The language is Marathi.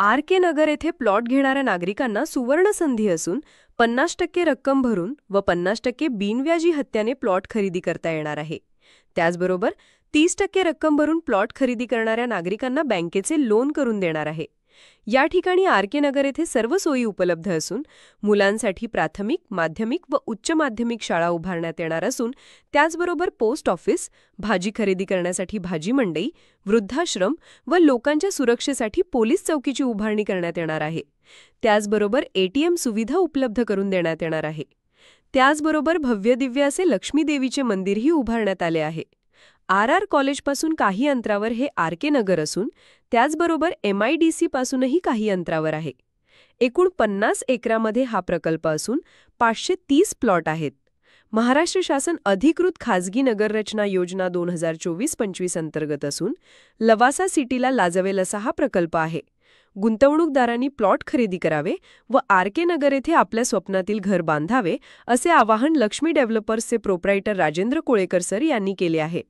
आर के नगर येथे प्लॉट घेणाऱ्या नागरिकांना सुवर्ण संधी असून 50% रक्कम भरून व 50% बिनव्याजी हप्त्याने प्लॉट खरेदी करता येणार आहे. त्याचबरोबर 30% रक्कम भरून प्लॉट खरेदी करणाऱ्या नागरिकांना बँकेचे लोन करून देणार आहे. या ठिकाणी आर के नगर येथे सर्व सोयी उपलब्ध असून मुलांसाठी प्राथमिक, माध्यमिक व उच्च माध्यमिक शाळा उभारण्यात येणार असून त्याचबरोबर पोस्ट ऑफिस, भाजी खरेदी करण्यासाठी भाजी मंडई, वृद्धाश्रम व लोकांच्या सुरक्षेसाठी पोलीस चौकीची उभारणी करण्यात येणार आहे. त्याचबरोबर एटीएम सुविधा उपलब्ध करून देण्यात येणार आहे. त्याचबरोबर भव्यदिव्य असे लक्ष्मी देवीचे मंदिरही उभारण्यात आले आहे. आर कॉलेजपासून काही अंतरावर हे आर के नगर असून त्याचबरोबर MIDC पासूनही काही अंतरावर आहे. एकूण 50 एकरामध्ये हा प्रकल्प असून 530 प्लॉट आहेत. महाराष्ट्र शासन अधिकृत खाजगी नगररचना योजना 2024-25 अंतर्गत असून लवासा सिटीला लाजवेल असा हा प्रकल्प आहे. गुंतवणूकदारांनी प्लॉट खरेदी करावे व आर के नगर येथे आपल्या स्वप्नातील घर बांधावे असे आवाहन लक्ष्मी डेव्हलपर्सचे प्रोप्रायटर राजेंद्र कोळेकर सर यांनी केले आहे.